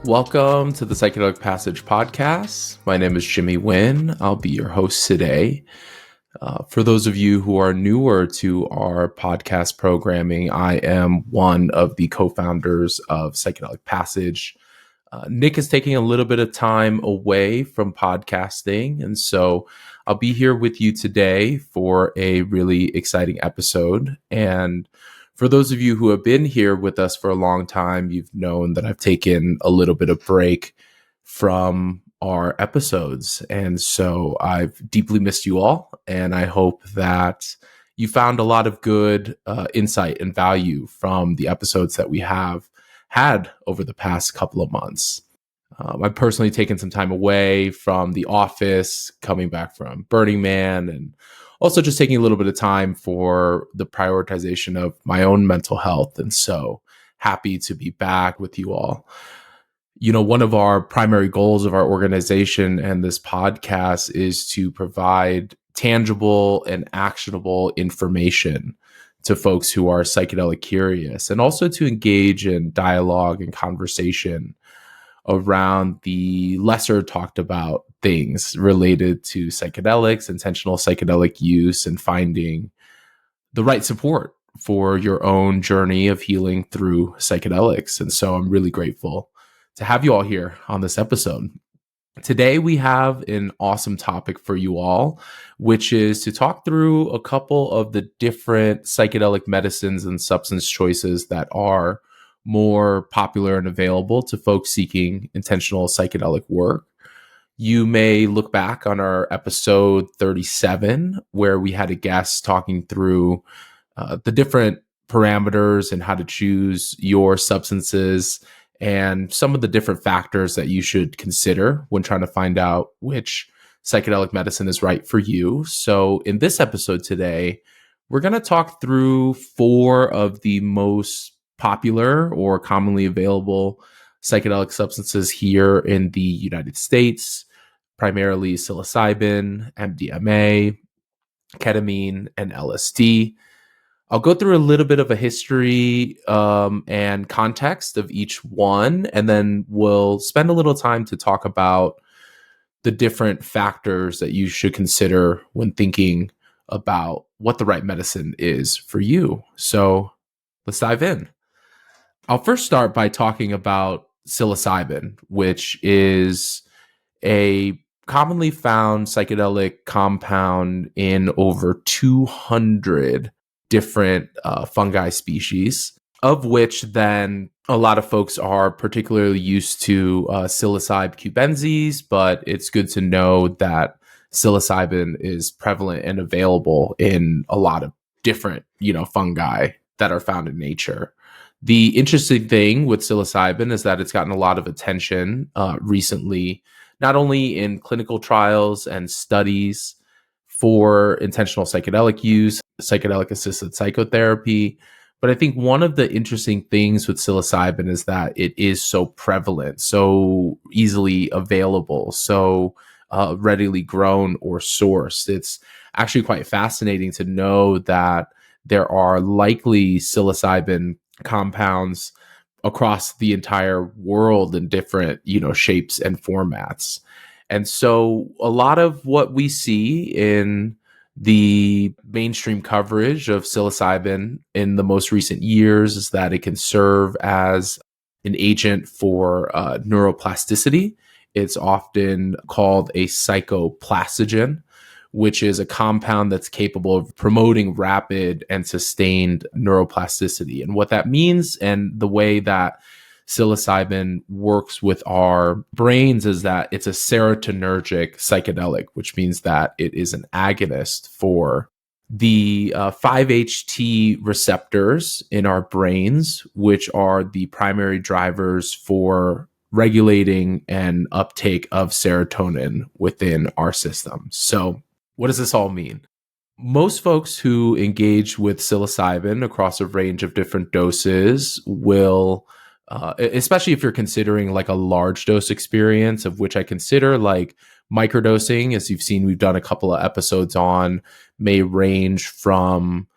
Welcome to the Psychedelic Passage podcast. My name is Jimmy Nguyen. I'll be your host today. For those of you who are newer to our podcast programming, I am one of the co-founders of Psychedelic Passage. Nick is taking a little bit of time away from podcasting, and so I'll be here with you today for a really exciting episode. And for those of you who have been here with us for a long time, you've known that I've taken a little bit of break from our episodes. And so I've deeply missed you all. And I hope that you found a lot of good insight and value from the episodes that we have had over the past couple of months. I've personally taken some time away from the office, coming back from Burning Man, and also just taking a little bit of time for the prioritization of my own mental health. And so happy to be back with you all. You know, one of our primary goals of our organization and this podcast is to provide tangible and actionable information to folks who are psychedelic curious, and also to engage in dialogue and conversation around the lesser talked about things related to psychedelics, intentional psychedelic use, and finding the right support for your own journey of healing through psychedelics. And so I'm really grateful to have you all here on this episode. Today, we have an awesome topic for you all, which is to talk through a couple of the different psychedelic medicines and substance choices that are more popular and available to folks seeking intentional psychedelic work. You may look back on our episode 37, where we had a guest talking through the different parameters and how to choose your substances and some of the different factors that you should consider when trying to find out which psychedelic medicine is right for you. So in this episode today, we're going to talk through 4 of the most popular or commonly available psychedelic substances here in the United States, primarily psilocybin, MDMA, ketamine, and LSD. I'll go through a little bit of a history and context of each one, and then we'll spend a little time to talk about the different factors that you should consider when thinking about what the right medicine is for you. So let's dive in. I'll first start by talking about psilocybin, which is a commonly found psychedelic compound in over 200 different fungi species, of which then a lot of folks are particularly used to psilocybe cubensis, but it's good to know that psilocybin is prevalent and available in a lot of different, fungi that are found in nature. The interesting thing with psilocybin is that it's gotten a lot of attention recently, not only in clinical trials and studies for intentional psychedelic use, psychedelic-assisted psychotherapy, but I think one of the interesting things with psilocybin is that it is so prevalent, so easily available, so readily grown or sourced. It's actually quite fascinating to know that there are likely psilocybin compounds across the entire world in different, shapes and formats. And so a lot of what we see in the mainstream coverage of psilocybin in the most recent years is that it can serve as an agent for neuroplasticity. It's often called a psychoplastogen, which is a compound that's capable of promoting rapid and sustained neuroplasticity. And what that means and the way that psilocybin works with our brains is that it's a serotonergic psychedelic, which means that it is an agonist for the 5-HT receptors in our brains, which are the primary drivers for regulating and uptake of serotonin within our system. So what does this all mean? Most folks who engage with psilocybin across a range of different doses will, especially if you're considering like a large dose experience, of which I consider like microdosing, as you've seen, we've done a couple of episodes on, may range from,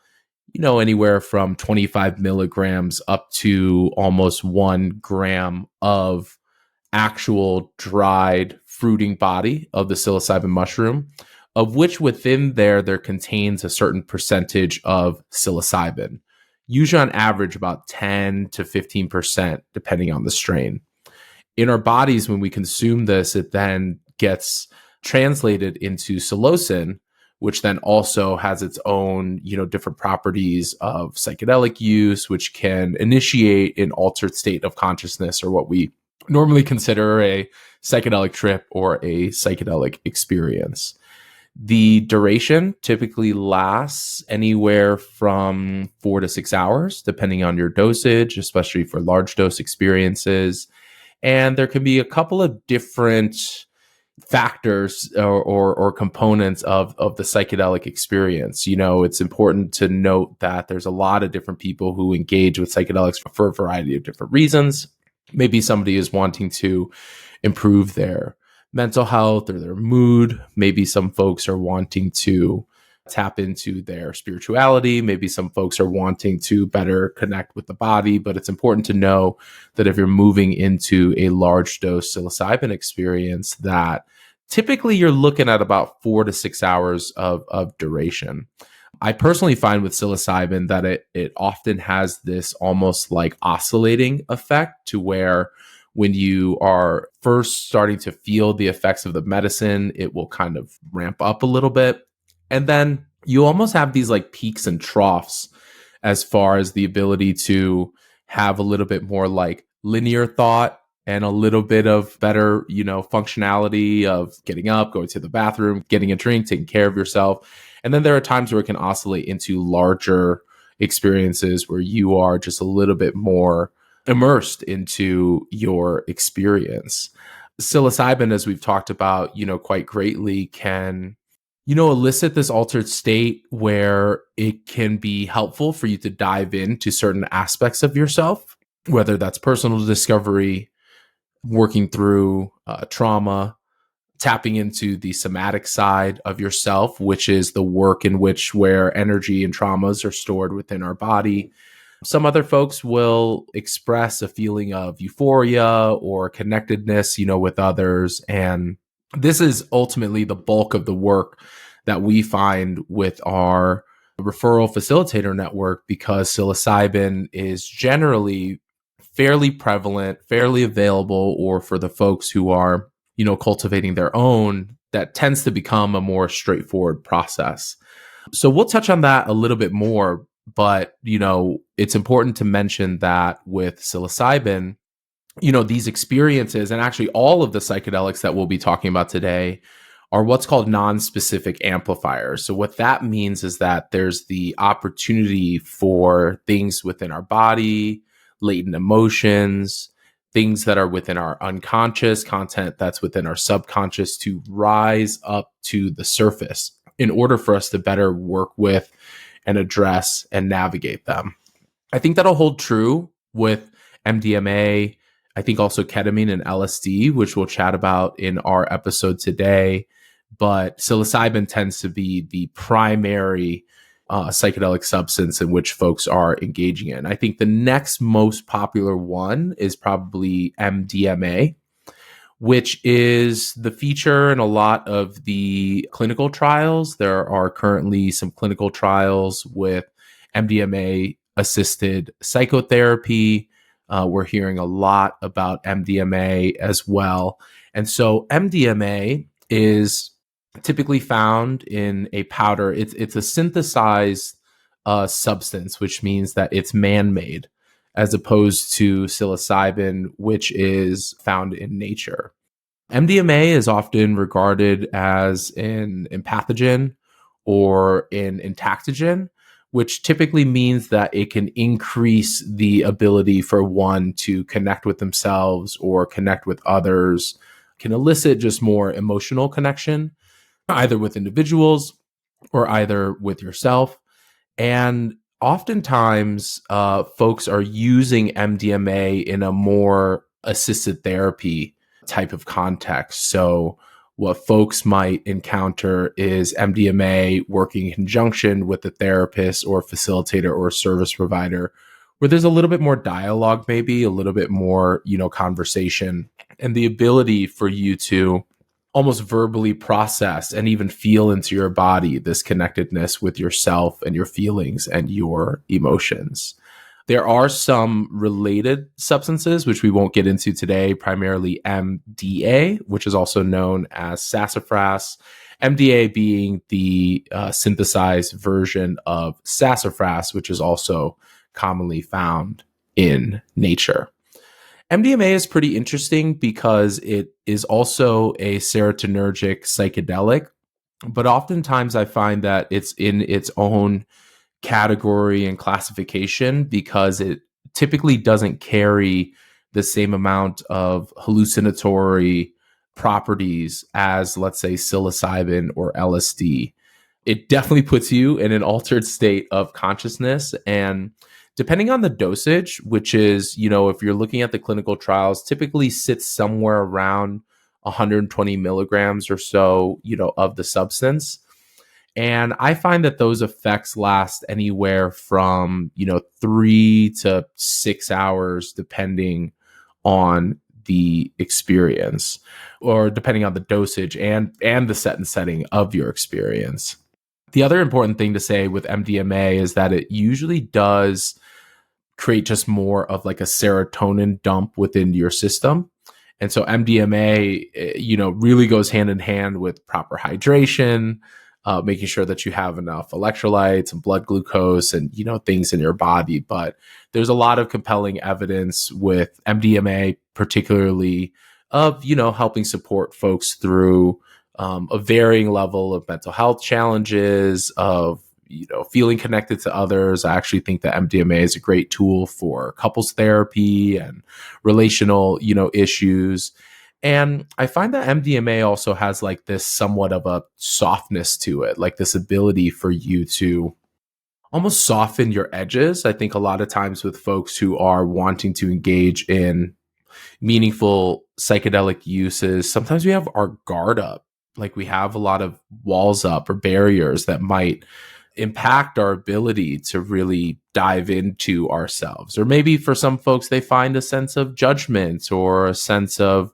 anywhere from 25 milligrams up to almost 1 gram of actual dried fruiting body of the psilocybin mushroom, of which within there contains a certain percentage of psilocybin, usually on average about 10 to 15%, depending on the strain. In our bodies, when we consume this, it then gets translated into psilocin, which then also has its own, different properties of psychedelic use, which can initiate an altered state of consciousness, or what we normally consider a psychedelic trip or a psychedelic experience. The duration typically lasts anywhere from 4 to 6 hours, depending on your dosage, especially for large dose experiences. And there can be a couple of different factors or components of the psychedelic experience. It's important to note that there's a lot of different people who engage with psychedelics for a variety of different reasons. Maybe somebody is wanting to improve their mental health or their mood. Maybe some folks are wanting to tap into their spirituality. Maybe some folks are wanting to better connect with the body. But it's important to know that if you're moving into a large dose psilocybin experience, that typically you're looking at about 4 to 6 hours of duration. I personally find with psilocybin that it often has this almost like oscillating effect, to where when you are first starting to feel the effects of the medicine, it will kind of ramp up a little bit. And then you almost have these like peaks and troughs as far as the ability to have a little bit more like linear thought and a little bit of better, functionality of getting up, going to the bathroom, getting a drink, taking care of yourself. And then there are times where it can oscillate into larger experiences where you are just a little bit more immersed into your experience. Psilocybin, as we've talked about, quite greatly, can elicit this altered state where it can be helpful for you to dive into certain aspects of yourself, whether that's personal discovery, working through trauma, tapping into the somatic side of yourself, which is the work in which where energy and traumas are stored within our body. Some other folks will express a feeling of euphoria or connectedness, with others. And this is ultimately the bulk of the work that we find with our referral facilitator network, because psilocybin is generally fairly prevalent, fairly available, or for the folks who are, cultivating their own, that tends to become a more straightforward process. So we'll touch on that a little bit more, but, it's important to mention that with psilocybin, these experiences, and actually all of the psychedelics that we'll be talking about today, are what's called non-specific amplifiers. So what that means is that there's the opportunity for things within our body, latent emotions, things that are within our unconscious, content that's within our subconscious, to rise up to the surface in order for us to better work with and address and navigate them. I think that'll hold true with MDMA. I think also ketamine and LSD, which we'll chat about in our episode today. But psilocybin tends to be the primary psychedelic substance in which folks are engaging in. I think the next most popular one is probably MDMA, which is the feature in a lot of the clinical trials. There are currently some clinical trials with MDMA-assisted psychotherapy. We're hearing a lot about MDMA as well. And so MDMA is typically found in a powder. It's a synthesized substance, which means that it's man-made, as opposed to psilocybin, which is found in nature. MDMA is often regarded as an empathogen or an entactogen, which typically means that it can increase the ability for one to connect with themselves or connect with others, can elicit just more emotional connection, either with individuals or either with yourself. And oftentimes, folks are using MDMA in a more assisted therapy type of context. So what folks might encounter is MDMA working in conjunction with the therapist or facilitator or service provider, where there's a little bit more dialogue, maybe a little bit more, conversation, and the ability for you to almost verbally process and even feel into your body this connectedness with yourself and your feelings and your emotions. There are some related substances, which we won't get into today, primarily MDA, which is also known as sassafras. MDA being the synthesized version of sassafras, which is also commonly found in nature. MDMA is pretty interesting because it is also a serotonergic psychedelic, but oftentimes I find that it's in its own category and classification because it typically doesn't carry the same amount of hallucinatory properties as, let's say, psilocybin or LSD. It definitely puts you in an altered state of consciousness. And depending on the dosage, which is, if you're looking at the clinical trials, typically sits somewhere around 120 milligrams or so, of the substance. And I find that those effects last anywhere from, 3 to 6 hours, depending on the experience or depending on the dosage and the set and setting of your experience. The other important thing to say with MDMA is that it usually does create just more of like a serotonin dump within your system. And so MDMA, really goes hand in hand with proper hydration, making sure that you have enough electrolytes and blood glucose and, things in your body. But there's a lot of compelling evidence with MDMA, particularly of, helping support folks through a varying level of mental health challenges, of, feeling connected to others. I actually think that MDMA is a great tool for couples therapy and relational, issues. And I find that MDMA also has like this somewhat of a softness to it, like this ability for you to almost soften your edges. I think a lot of times with folks who are wanting to engage in meaningful psychedelic uses, sometimes we have our guard up, like we have a lot of walls up or barriers that might impact our ability to really dive into ourselves. Or maybe for some folks, they find a sense of judgment or a sense of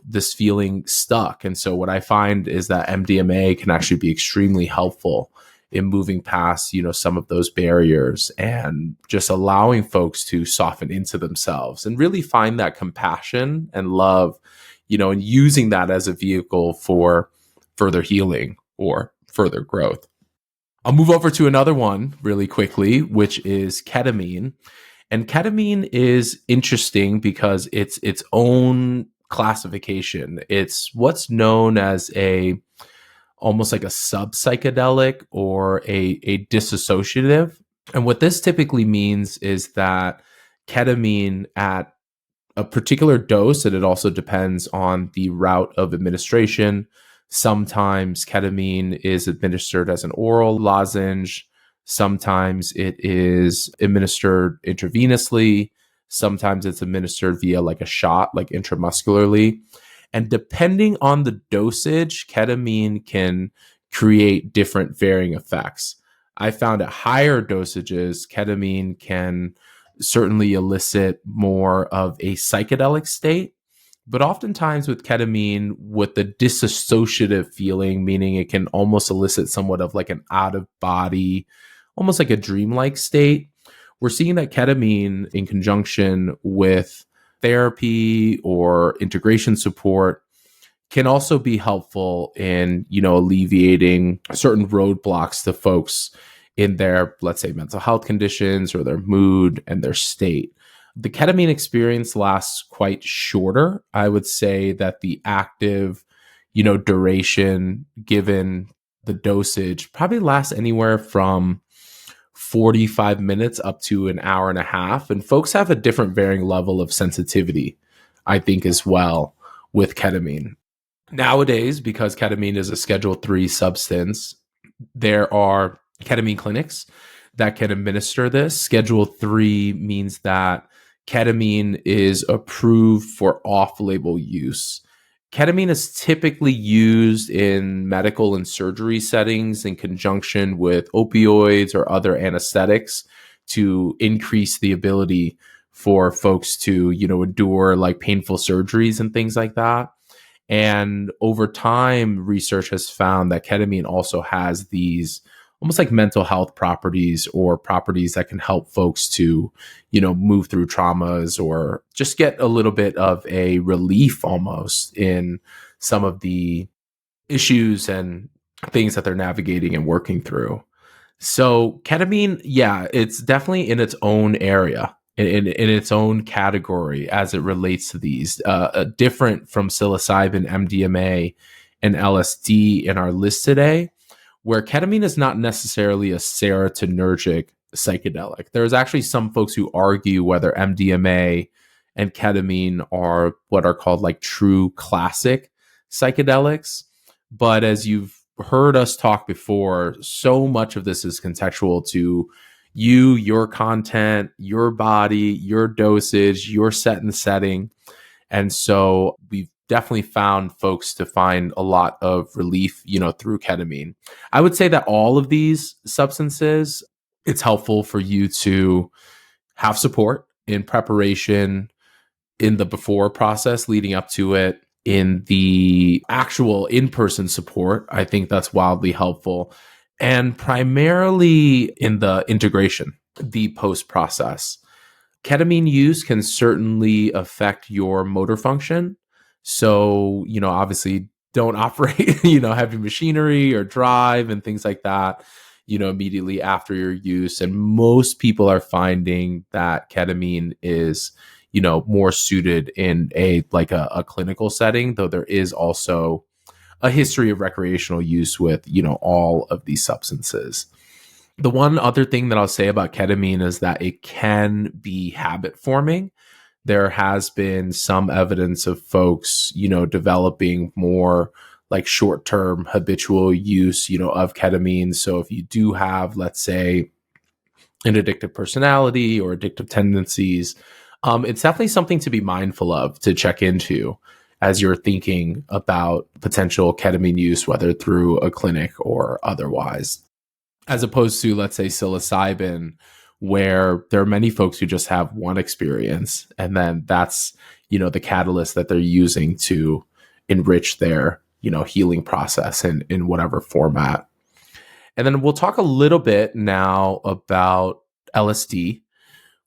this feeling stuck. And so what I find is that MDMA can actually be extremely helpful in moving past, some of those barriers and just allowing folks to soften into themselves and really find that compassion and love, and using that as a vehicle for further healing or further growth. I'll move over to another one really quickly, which is ketamine. And ketamine is interesting because it's its own classification. It's what's known as almost like a sub-psychedelic or a dissociative. And what this typically means is that ketamine at a particular dose, and it also depends on the route of administration. Sometimes ketamine is administered as an oral lozenge. Sometimes it is administered intravenously. Sometimes it's administered via like a shot, like intramuscularly. And depending on the dosage, ketamine can create different varying effects. I found at higher dosages, ketamine can certainly elicit more of a psychedelic state. But oftentimes with ketamine, with the dissociative feeling, meaning it can almost elicit somewhat of like an out of body, almost like a dreamlike state, we're seeing that ketamine in conjunction with therapy or integration support can also be helpful in, alleviating certain roadblocks to folks in their, let's say, mental health conditions or their mood and their state. The ketamine experience lasts quite shorter. I would say that the active, duration given the dosage probably lasts anywhere from 45 minutes up to an hour and a half. And folks have a different varying level of sensitivity, I think, as well with ketamine. Nowadays, because ketamine is a Schedule III substance, there are ketamine clinics that can administer this. Schedule III means that ketamine is approved for off-label use. Ketamine is typically used in medical and surgery settings in conjunction with opioids or other anesthetics to increase the ability for folks to, endure like painful surgeries and things like that. And over time, research has found that ketamine also has these almost like mental health properties or properties that can help folks to, move through traumas or just get a little bit of a relief almost in some of the issues and things that they're navigating and working through. So ketamine, yeah, it's definitely in its own area, in its own category as it relates to these, different from psilocybin, MDMA, and LSD in our list today, where ketamine is not necessarily a serotonergic psychedelic. There's actually some folks who argue whether MDMA and ketamine are what are called like true classic psychedelics. But as you've heard us talk before, so much of this is contextual to you, your content, your body, your dosage, your set and setting. And so we've definitely found folks to find a lot of relief, through ketamine. I would say that all of these substances, it's helpful for you to have support in preparation, in the before process leading up to it, in the actual in-person support. I think that's wildly helpful. And primarily in the integration, the post process. Ketamine use can certainly affect your motor function. So, obviously don't operate, heavy machinery or drive and things like that, immediately after your use. And most people are finding that ketamine is, more suited in a clinical setting, though there is also a history of recreational use with, all of these substances. The one other thing that I'll say about ketamine is that it can be habit forming. There has been some evidence of folks, developing more like short-term habitual use, of ketamine. So if you do have, let's say, an addictive personality or addictive tendencies, it's definitely something to be mindful of, to check into as you're thinking about potential ketamine use, whether through a clinic or otherwise, as opposed to, let's say, psilocybin, where there are many folks who just have one experience, and then that's, the catalyst that they're using to enrich their, healing process in whatever format. And then we'll talk a little bit now about LSD,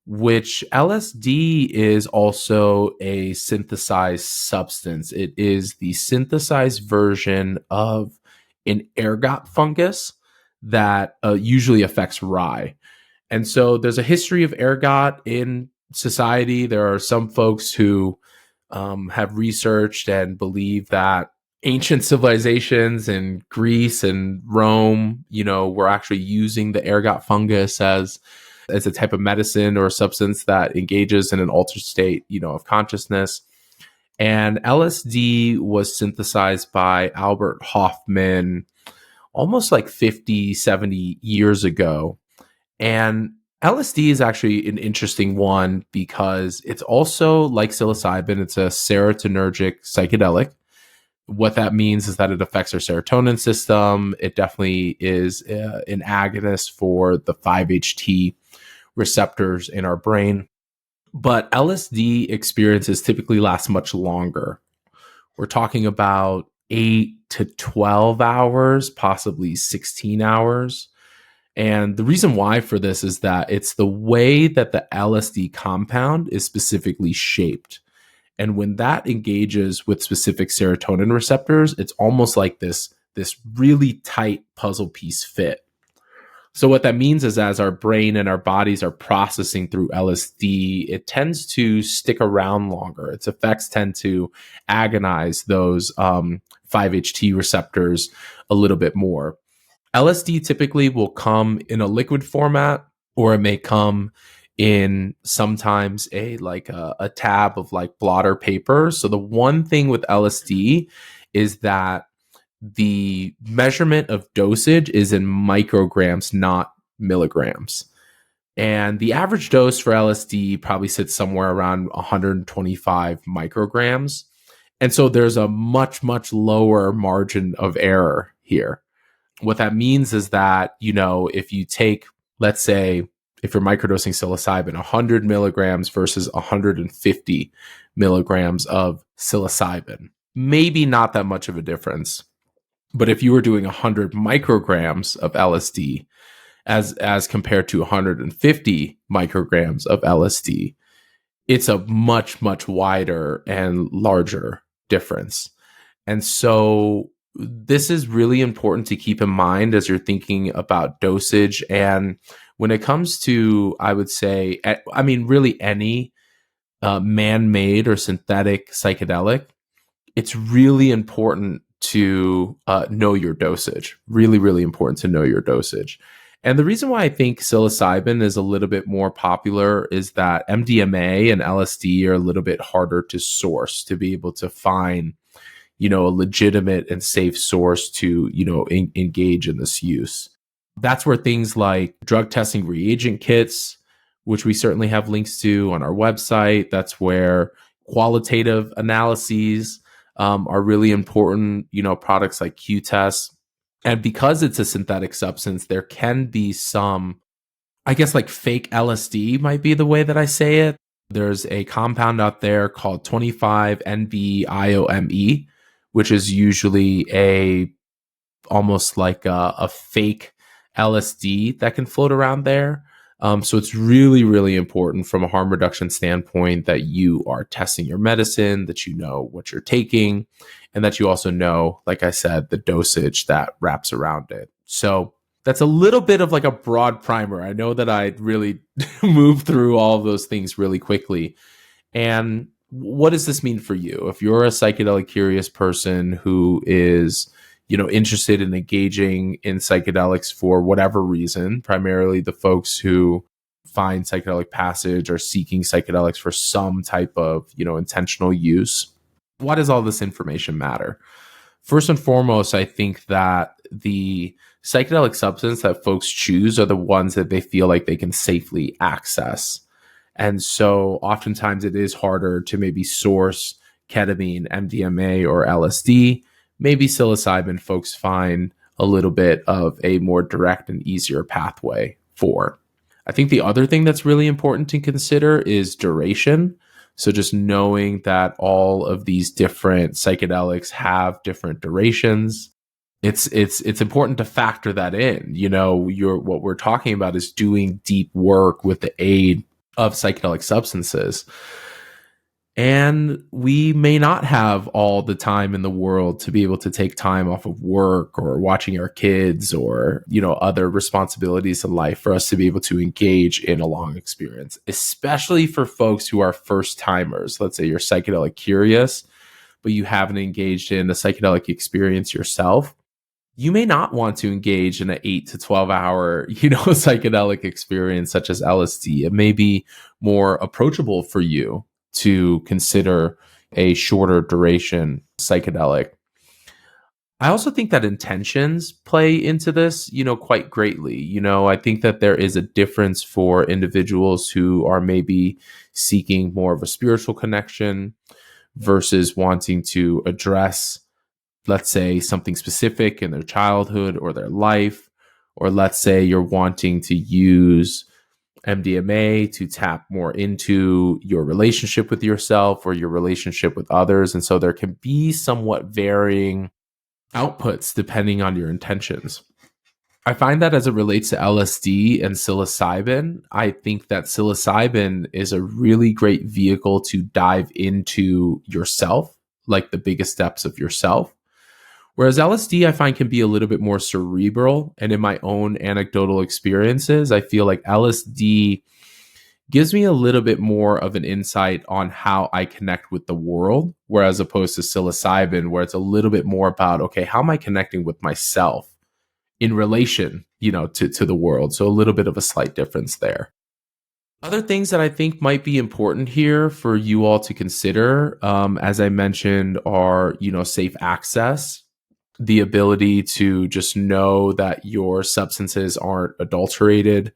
which LSD is also a synthesized substance. It is the synthesized version of an ergot fungus that usually affects rye. And so there's a history of ergot in society. There are some folks who have researched and believe that ancient civilizations in Greece and Rome, were actually using the ergot fungus as a type of medicine or substance that engages in an altered state, of consciousness. And LSD was synthesized by Albert Hofmann almost like 50, 70 years ago. And LSD is actually an interesting one because it's also like psilocybin. It's a serotonergic psychedelic. What that means is that it affects our serotonin system. It definitely is an agonist for the 5-HT receptors in our brain. But LSD experiences typically last much longer. We're talking about 8 to 12 hours, possibly 16 hours. And the reason why for this is that it's the way that the LSD compound is specifically shaped. And when that engages with specific serotonin receptors, it's almost like this really tight puzzle piece fit. So what that means is as our brain and our bodies are processing through LSD, it tends to stick around longer. Its effects tend to agonize those 5-HT receptors a little bit more. LSD typically will come in a liquid format, or it may come in sometimes a tab of like blotter paper. So the one thing with LSD is that the measurement of dosage is in micrograms, not milligrams. And the average dose for LSD probably sits somewhere around 125 micrograms. And so there's a much, much lower margin of error here. What that means is that, if you take, let's say, if you're microdosing psilocybin, 100 milligrams versus 150 milligrams of psilocybin. Maybe not that much of a difference. But if you were doing 100 micrograms of LSD as compared to 150 micrograms of LSD, it's a much, much wider and larger difference. And so this is really important to keep in mind as you're thinking about dosage. And when it comes to, I would say, I mean, really any man-made or synthetic psychedelic, it's really important to know your dosage. Really, really important to know your dosage. And the reason why I think psilocybin is a little bit more popular is that MDMA and LSD are a little bit harder to source, to be able to find, a legitimate and safe source to, engage in this use. That's where things like drug testing reagent kits, which we certainly have links to on our website, that's where qualitative analyses are really important, products like Q-tests. And because it's a synthetic substance, there can be some, I guess, like fake LSD might be the way that I say it. There's a compound out there called 25-NB-IOME, which is usually almost like a fake LSD that can float around there. So it's really, really important from a harm reduction standpoint that you are testing your medicine, that you know what you're taking, and that you also know, like I said, the dosage that wraps around it. So that's a little bit of like a broad primer. I know that I really moved through all of those things really quickly. And what does this mean for you? If you're a psychedelic curious person who is, interested in engaging in psychedelics for whatever reason, primarily the folks who find Psychedelic Passage are seeking psychedelics for some type of, intentional use. Why does all this information matter? First and foremost, I think that the psychedelic substance that folks choose are the ones that they feel like they can safely access. And so oftentimes it is harder to maybe source ketamine, MDMA, or LSD. Maybe psilocybin folks find a little bit of a more direct and easier pathway for. I think the other thing that's really important to consider is duration. So just knowing that all of these different psychedelics have different durations, it's important to factor that in. What we're talking about is doing deep work with the aid of psychedelic substances. And we may not have all the time in the world to be able to take time off of work or watching our kids or, other responsibilities in life for us to be able to engage in a long experience, especially for folks who are first timers. Let's say you're psychedelic curious, but you haven't engaged in a psychedelic experience yourself. You may not want to engage in an 8 to 12 hour, psychedelic experience such as LSD. It may be more approachable for you to consider a shorter duration psychedelic. I also think that intentions play into this, quite greatly. I think that there is a difference for individuals who are maybe seeking more of a spiritual connection versus wanting to address, let's say, something specific in their childhood or their life, or let's say you're wanting to use MDMA to tap more into your relationship with yourself or your relationship with others. And so there can be somewhat varying outputs depending on your intentions. I find that as it relates to LSD and psilocybin, I think that psilocybin is a really great vehicle to dive into yourself, like the biggest steps of yourself. Whereas LSD, I find, can be a little bit more cerebral. And in my own anecdotal experiences, I feel like LSD gives me a little bit more of an insight on how I connect with the world, whereas opposed to psilocybin, where it's a little bit more about, okay, how am I connecting with myself in relation, to the world? So a little bit of a slight difference there. Other things that I think might be important here for you all to consider, as I mentioned, are, safe access, the ability to just know that your substances aren't adulterated,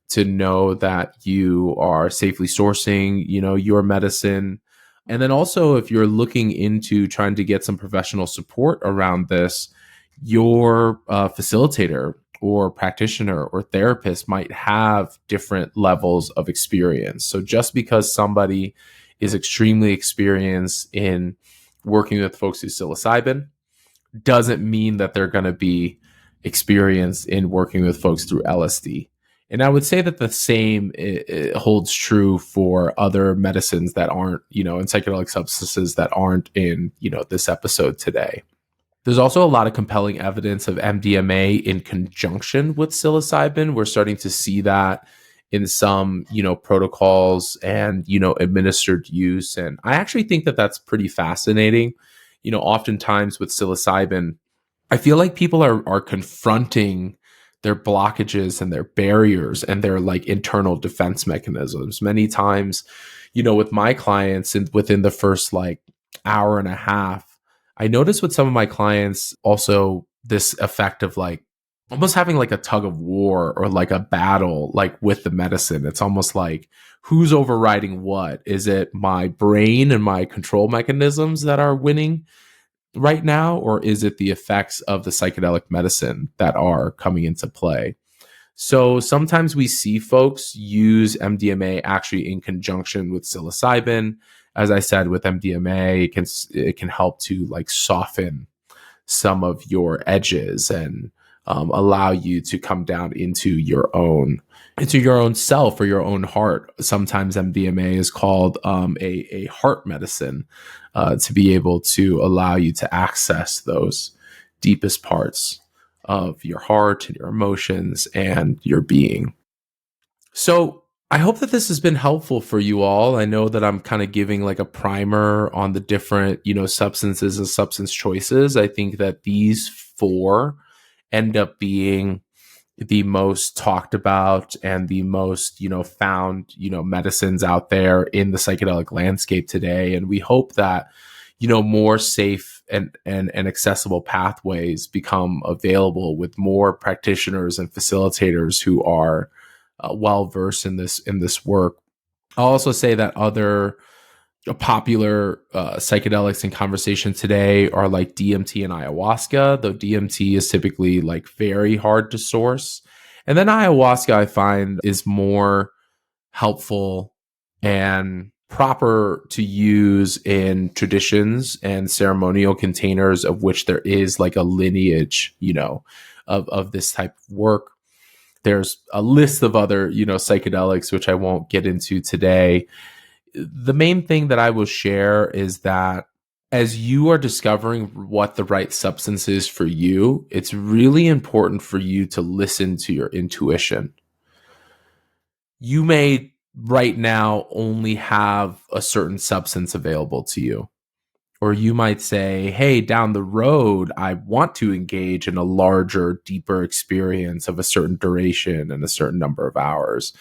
to know that you are safely sourcing, your medicine. And then also, if you're looking into trying to get some professional support around this, your facilitator or practitioner or therapist might have different levels of experience. So just because somebody is extremely experienced in working with folks with psilocybin doesn't mean that they're going to be experienced in working with folks through LSD. And I would say that the same it holds true for other medicines that aren't, and psychedelic substances that aren't in, this episode today. There's also a lot of compelling evidence of MDMA in conjunction with psilocybin. We're starting to see that in some, protocols and, administered use. And I actually think that that's pretty fascinating. Oftentimes with psilocybin, I feel like people are confronting their blockages and their barriers and their like internal defense mechanisms. Many times, with my clients and within the first like hour and a half, I noticed with some of my clients also this effect of like almost having like a tug of war or like a battle like with the medicine. It's almost like who's overriding what? Is it my brain and my control mechanisms that are winning right now, or is it the effects of the psychedelic medicine that are coming into play? So sometimes we see folks use MDMA actually in conjunction with psilocybin. As I said, with MDMA, it can help to like soften some of your edges and allow you to come down into your own self or your own heart. Sometimes MDMA is called a heart medicine to be able to allow you to access those deepest parts of your heart and your emotions and your being. So I hope that this has been helpful for you all. I know that I'm kind of giving like a primer on the different, substances and substance choices. I think that these four end up being the most talked about and the most, found, medicines out there in the psychedelic landscape today. And we hope that, more safe and accessible pathways become available with more practitioners and facilitators who are well versed in this work. I'll also say that other popular psychedelics in conversation today are like DMT and ayahuasca, though DMT is typically like very hard to source. And then ayahuasca, I find, is more helpful and proper to use in traditions and ceremonial containers of which there is like a lineage, of this type of work. There's a list of other, psychedelics, which I won't get into today. The main thing that I will share is that as you are discovering what the right substance is for you, it's really important for you to listen to your intuition. You may right now only have a certain substance available to you. Or you might say, hey, down the road, I want to engage in a larger, deeper experience of a certain duration and a certain number of hours,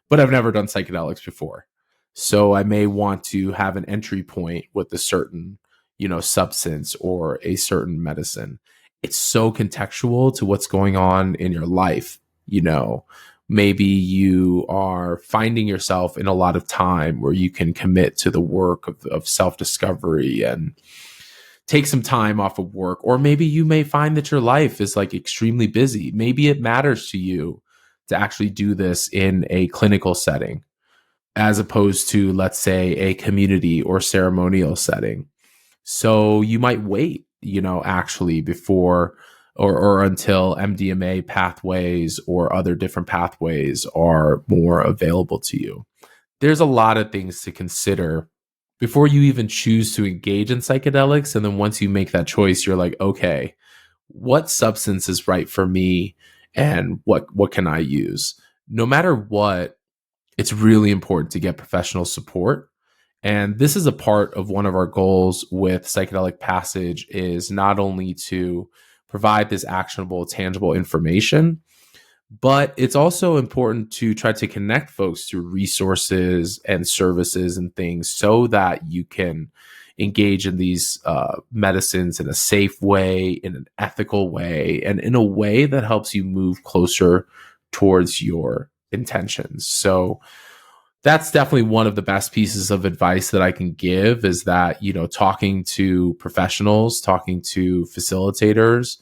but I've never done psychedelics before. So I may want to have an entry point with a certain, substance or a certain medicine. It's so contextual to what's going on in your life. Maybe you are finding yourself in a lot of time where you can commit to the work of self-discovery and take some time off of work. Or maybe you may find that your life is like extremely busy. Maybe it matters to you to actually do this in a clinical setting, as opposed to, let's say, a community or ceremonial setting. So you might wait, actually before or until MDMA pathways or other different pathways are more available to you. There's a lot of things to consider before you even choose to engage in psychedelics. And then once you make that choice, you're like, okay, what substance is right for me and what can I use? No matter what, it's really important to get professional support. And this is a part of one of our goals with Psychedelic Passage, is not only to provide this actionable, tangible information, but it's also important to try to connect folks to resources and services and things so that you can engage in these medicines in a safe way, in an ethical way, and in a way that helps you move closer towards your intentions. So that's definitely one of the best pieces of advice that I can give, is that, talking to professionals, talking to facilitators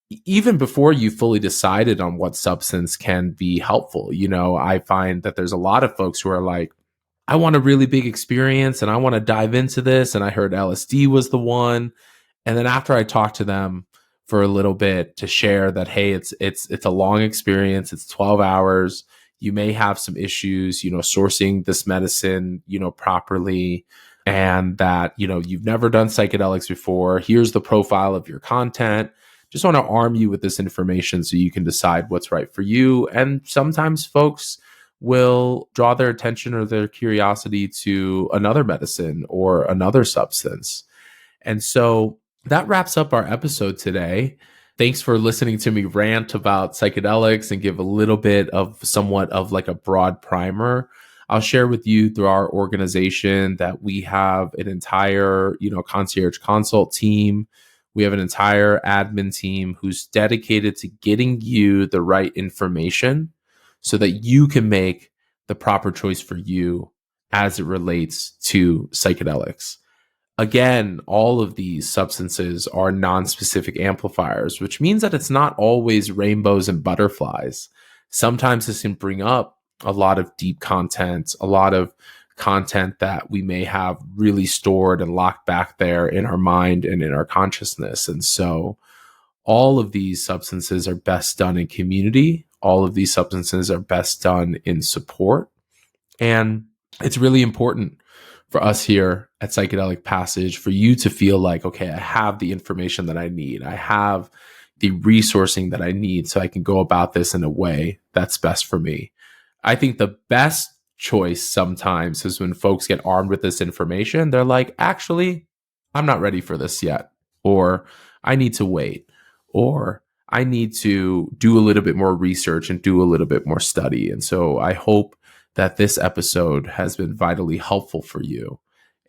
even before you fully decided on what substance can be helpful. I find that there's a lot of folks who are like, I want a really big experience and I want to dive into this. And I heard LSD was the one. And then after I talked to them for a little bit to share that, hey, it's a long experience. It's 12 hours. You may have some issues, sourcing this medicine, properly. And that, you've never done psychedelics before. Here's the profile of your content. Just want to arm you with this information so you can decide what's right for you. And sometimes folks will draw their attention or their curiosity to another medicine or another substance. And so that wraps up our episode today. Thanks for listening to me rant about psychedelics and give a little bit of somewhat of like a broad primer. I'll share with you through our organization that we have an entire, concierge consult team. We have an entire admin team who's dedicated to getting you the right information so that you can make the proper choice for you as it relates to psychedelics. Again, all of these substances are non-specific amplifiers, which means that it's not always rainbows and butterflies. Sometimes this can bring up a lot of deep content, a lot of content that we may have really stored and locked back there in our mind and in our consciousness. And so all of these substances are best done in community. All of these substances are best done in support. And it's really important for us here at Psychedelic Passage for you to feel like, okay, I have the information that I need. I have the resourcing that I need so I can go about this in a way that's best for me. I think the best choice sometimes is when folks get armed with this information. They're like, actually, I'm not ready for this yet. Or I need to wait. Or I need to do a little bit more research and do a little bit more study. And so I hope that this episode has been vitally helpful for you.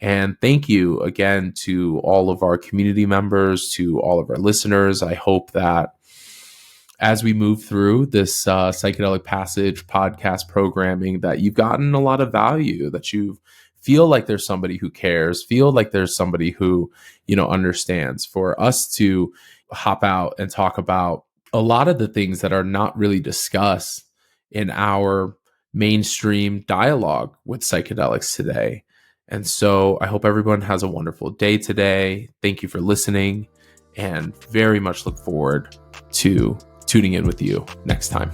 And thank you again to all of our community members, to all of our listeners. I hope that as we move through this Psychedelic Passage podcast programming, that you've gotten a lot of value, that you feel like there's somebody who cares, feel like there's somebody who, understands. For us to hop out and talk about a lot of the things that are not really discussed in our mainstream dialogue with psychedelics today. And so I hope everyone has a wonderful day today. Thank you for listening and very much look forward to tuning in with you next time.